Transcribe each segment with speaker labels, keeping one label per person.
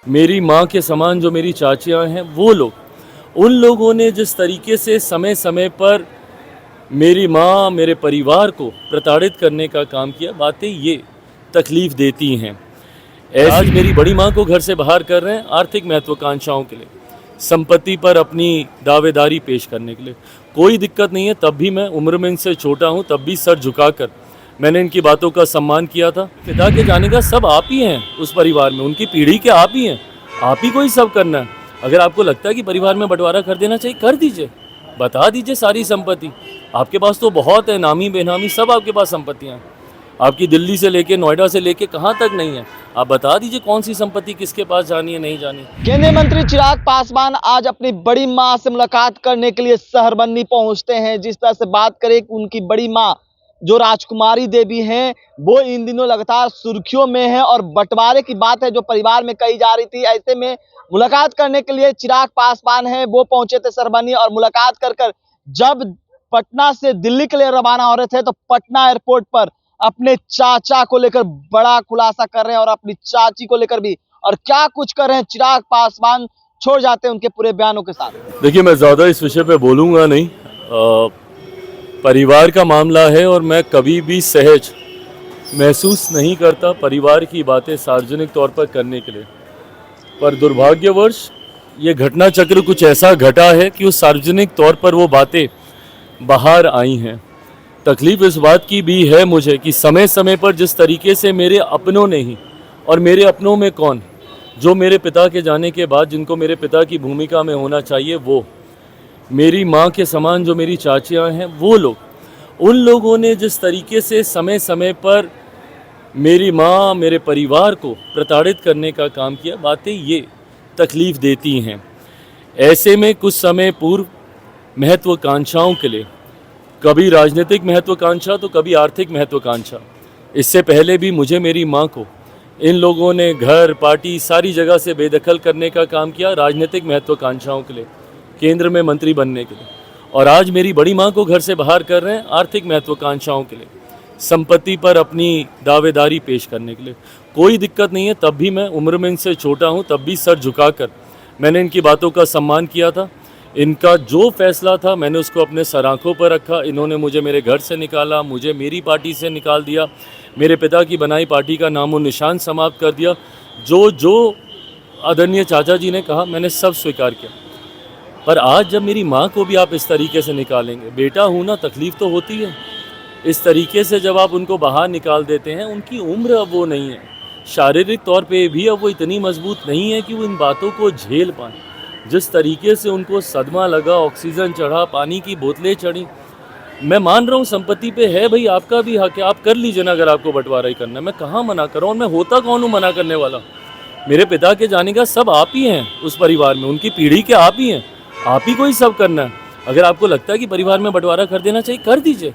Speaker 1: मेरी माँ के समान जो मेरी चाचियाँ हैं वो लोग, उन लोगों ने जिस तरीके से समय समय पर मेरी माँ मेरे परिवार को प्रताड़ित करने का काम किया, बातें ये तकलीफ़ देती हैं। आज मेरी बड़ी माँ को घर से बाहर कर रहे हैं आर्थिक महत्वाकांक्षाओं के लिए, संपत्ति पर अपनी दावेदारी पेश करने के लिए। कोई दिक्कत नहीं है, तब भी मैं उम्र में इनसे छोटा हूँ, तब भी सर झुकाकर मैंने इनकी बातों का सम्मान किया था। पिता के जाने का सब आप ही हैं उस परिवार में, उनकी पीढ़ी के आप ही हैं, आप ही को ही सब करना है। अगर आपको लगता है कि परिवार में बंटवारा कर देना चाहिए, कर दीजिए, बता दीजिए सारी संपत्ति। आपके पास तो बहुत है, नामी बेनामी सब आपके पास संपत्तियाँ हैं। आपकी दिल्ली से लेके नोएडा से लेके कहाँ तक नहीं है, आप बता दीजिए कौन सी संपत्ति किसके पास जानी है, नहीं जानी।
Speaker 2: केंद्रीय मंत्री चिराग पासवान आज अपनी बड़ी मां से मुलाकात करने के लिए शहरबंदी पहुंचते हैं। जिस तरह से बात करें कि उनकी बड़ी मां जो राजकुमारी देवी हैं वो इन दिनों लगातार सुर्खियों में है और बंटवारे की बात है जो परिवार में कही जा रही थी। ऐसे में मुलाकात करने के लिए चिराग पासवान है वो पहुंचे थे शहरबंदी और मुलाकात कर जब पटना से दिल्ली के लिए रवाना हो रहे थे तो पटना एयरपोर्ट पर अपने चाचा को लेकर बड़ा खुलासा कर रहे हैं और अपनी चाची को लेकर भी, और क्या कुछ कर रहे हैं चिराग पासवान, छोड़ जाते हैं उनके पूरे बयानों के साथ।
Speaker 1: देखिए, मैं ज़्यादा इस विषय पे बोलूँगा नहीं। परिवार का मामला है और मैं कभी भी सहज महसूस नहीं करता परिवार की बातें सार्वजनिक तौर पर करने के लिए। पर दुर्भाग्यवश ये घटना चक्र कुछ ऐसा घटा है कि उस सार्वजनिक तौर पर वो बातें बाहर आई हैं। तकलीफ़ इस बात की भी है मुझे कि समय समय पर जिस तरीके से मेरे अपनों ने ही, और मेरे अपनों में कौन, जो मेरे पिता के जाने के बाद जिनको मेरे पिता की भूमिका में होना चाहिए, वो मेरी माँ के समान जो मेरी चाचियाँ हैं वो लोग, उन लोगों ने जिस तरीके से समय समय पर मेरी माँ मेरे परिवार को प्रताड़ित करने का काम किया, बातें ये तकलीफ़ देती हैं। ऐसे में कुछ समय पूर्व महत्वाकांक्षाओं के लिए, कभी राजनीतिक महत्वाकांक्षा तो कभी आर्थिक महत्वाकांक्षा, इससे पहले भी मुझे मेरी माँ को इन लोगों ने घर पार्टी सारी जगह से बेदखल करने का काम किया राजनीतिक महत्वाकांक्षाओं के लिए, केंद्र में मंत्री बनने के लिए। और आज मेरी बड़ी माँ को घर से बाहर कर रहे हैं आर्थिक महत्वाकांक्षाओं के लिए, संपत्ति पर अपनी दावेदारी पेश करने के लिए। कोई दिक्कत नहीं है, तब भी मैं उम्र में इनसे छोटा हूँ, तब भी सर झुकाकर मैंने इनकी बातों का सम्मान किया था। इनका जो फैसला था मैंने उसको अपने सर आँखों पर रखा। इन्होंने मुझे मेरे घर से निकाला, मुझे मेरी पार्टी से निकाल दिया, मेरे पिता की बनाई पार्टी का नामो निशान समाप्त कर दिया। जो आदरणीय चाचा जी ने कहा मैंने सब स्वीकार किया। पर आज जब मेरी माँ को भी आप इस तरीके से निकालेंगे, बेटा हूँ ना, तकलीफ़ तो होती है। इस तरीके से जब आप उनको बाहर निकाल देते हैं, उनकी उम्र अब वो नहीं है, शारीरिक तौर पे भी अब वो इतनी मजबूत नहीं है कि वो इन बातों को झेल पाएँ। जिस तरीके से उनको सदमा लगा, ऑक्सीजन चढ़ा, पानी की बोतलें चढ़ी। मैं मान रहा हूँ संपत्ति पे है भाई, आपका भी हक है, आप कर लीजिए ना अगर आपको बंटवारा ही करना है। मैं कहाँ मना कर रहा हूँ, मैं होता कौन हूँ मना करने वाला। मेरे पिता के जाने का सब आप ही हैं उस परिवार में, उनकी पीढ़ी के आप ही हैं, आप ही को ही सब करना है। अगर आपको लगता है कि परिवार में बंटवारा कर देना चाहिए, कर दीजिए,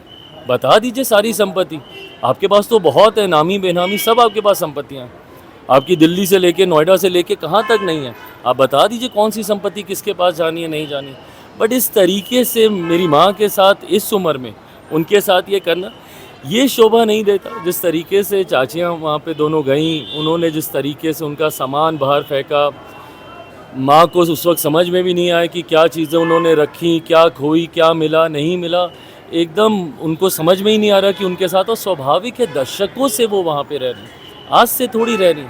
Speaker 1: बता दीजिए सारी संपत्ति। आपके पास तो बहुत है, नामी बेनामी सब आपके पास संपत्तियाँ हैं। आपकी दिल्ली से लेके नोएडा से लेके कहाँ तक नहीं है, आप बता दीजिए कौन सी संपत्ति किसके पास जानी है, नहीं जानी। बट इस तरीके से मेरी माँ के साथ इस उम्र में उनके साथ ये करना, ये शोभा नहीं देता। जिस तरीके से चाचियाँ वहाँ पे दोनों गईं, उन्होंने जिस तरीके से उनका सामान बाहर फेंका, माँ को उस वक्त समझ में भी नहीं आया कि क्या चीज़ें उन्होंने रखी, क्या खोई, क्या मिला नहीं मिला, एकदम उनको समझ में ही नहीं आ रहा कि उनके साथ। और स्वाभाविक है, दशकों से वो वहाँ पे रह रही, आज से थोड़ी रह रही,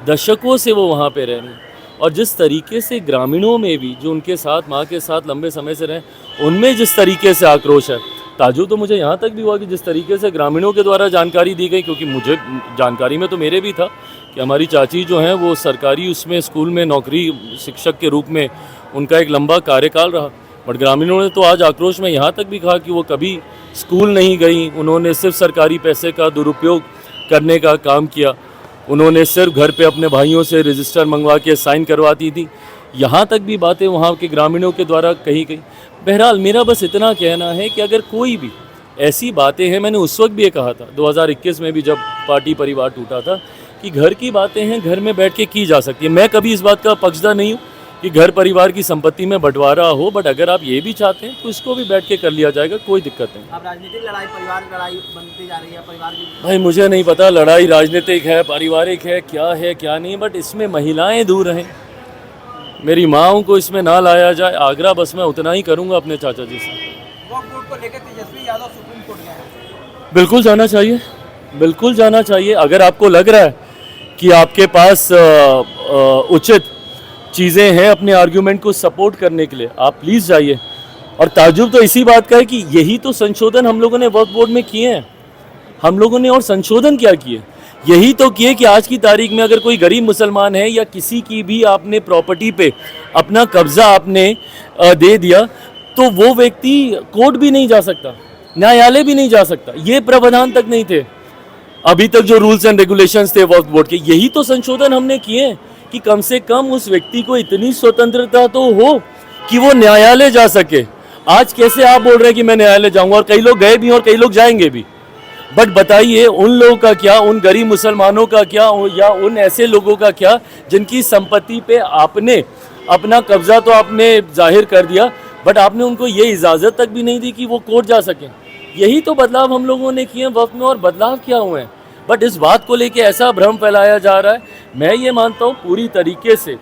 Speaker 1: दशकों से वो वहाँ पे रह रही। और जिस तरीके से ग्रामीणों में भी जो उनके साथ माँ के साथ लंबे समय से रहे, उनमें जिस तरीके से आक्रोश है, ताज्जुब तो मुझे यहाँ तक भी हुआ कि जिस तरीके से ग्रामीणों के द्वारा जानकारी दी गई, क्योंकि मुझे जानकारी में तो मेरे भी था कि हमारी चाची जो हैं वो सरकारी उसमें स्कूल में नौकरी शिक्षक के रूप में उनका एक लंबा कार्यकाल रहा। बट ग्रामीणों ने तो आज आक्रोश में यहाँ तक भी कहा कि वो कभी स्कूल नहीं गई, उन्होंने सिर्फ सरकारी पैसे का दुरुपयोग करने का काम किया, उन्होंने सिर्फ घर पे अपने भाइयों से रजिस्टर मंगवा के साइन करवाती थी। यहाँ तक भी बातें वहाँ के ग्रामीणों के द्वारा कही गई। बहरहाल मेरा बस इतना कहना है कि अगर कोई भी ऐसी बातें हैं, मैंने उस वक्त भी ये कहा था 2021 में भी जब पार्टी परिवार टूटा था, कि घर की बातें हैं घर में बैठ के की जा सकती है। मैं कभी इस बात का पक्षधर नहीं हूँ कि घर परिवार की संपत्ति में बंटवारा हो, बट अगर आप ये भी चाहते हैं तो इसको भी बैठ के कर लिया जाएगा, कोई दिक्कत नहीं।
Speaker 2: अब राजनीतिक लड़ाई, परिवार की लड़ाई बनती जा रही है, परिवार की।
Speaker 1: भाई मुझे नहीं पता लड़ाई राजनीतिक है, पारिवारिक है क्या नहीं, बट इसमें महिलाएं दूर रहें, मेरी माँओं को इसमें ना लाया जाए। आग्रह बस मैं उतना ही करूँगा अपने चाचा जी से।
Speaker 2: वक्फ बोर्ड को लेकर तेजस्वी यादव सुप्रीम कोर्ट गए हैं।
Speaker 1: बिल्कुल जाना चाहिए, बिल्कुल जाना चाहिए। अगर आपको लग रहा है कि आपके पास उचित चीज़ें हैं अपने आर्ग्यूमेंट को सपोर्ट करने के लिए, आप प्लीज़ जाइए। और ताजुब तो इसी बात का है कि यही तो संशोधन हम लोगों ने वक्फ बोर्ड में किए हैं। हम लोगों ने और संशोधन क्या किए, यही तो किए कि आज की तारीख में अगर कोई गरीब मुसलमान है या किसी की भी आपने प्रॉपर्टी पे अपना कब्जा आपने दे दिया तो वो व्यक्ति कोर्ट भी नहीं जा सकता, न्यायालय भी नहीं जा सकता। ये प्रावधान तक नहीं थे अभी तक जो रूल्स एंड रेगुलेशंस थे वक्फ बोर्ड के। यही तो संशोधन हमने किए हैं कि कम से कम उस व्यक्ति को इतनी स्वतंत्रता तो हो कि वो न्यायालय जा सके। आज कैसे आप बोल रहे हैं कि मैं न्यायालय जाऊंगा, और कई लोग गए भी और कई लोग जाएंगे भी, बट बताइए उन लोगों का क्या, उन गरीब मुसलमानों का क्या, या उन ऐसे लोगों का क्या जिनकी संपत्ति पे आपने अपना कब्जा तो आपने जाहिर कर दिया, बट आपने उनको ये इजाज़त तक भी नहीं दी कि वो कोर्ट जा सकें। यही तो बदलाव हम लोगों ने किए वक्त में, और बदलाव क्या हुए हैं। बट इस बात को लेके ऐसा भ्रम फैलाया जा रहा है। मैं ये मानता हूँ पूरी तरीके से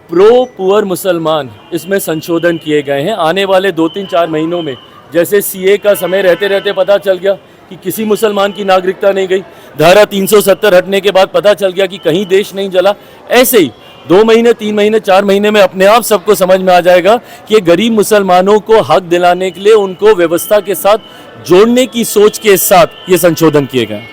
Speaker 1: प्रो पुअर मुसलमान इसमें संशोधन किए गए हैं। आने वाले 2-3-4 महीनों में जैसे सीए का समय रहते रहते पता चल गया कि किसी मुसलमान की नागरिकता नहीं गई, धारा 370 हटने के बाद पता चल गया कि कहीं देश नहीं जला, ऐसे ही 2 महीने 3 महीने 4 महीने में अपने आप सबको समझ में आ जाएगा कि गरीब मुसलमानों को हक दिलाने के लिए उनको व्यवस्था के साथ जोड़ने की सोच के साथ ये संशोधन किए गए।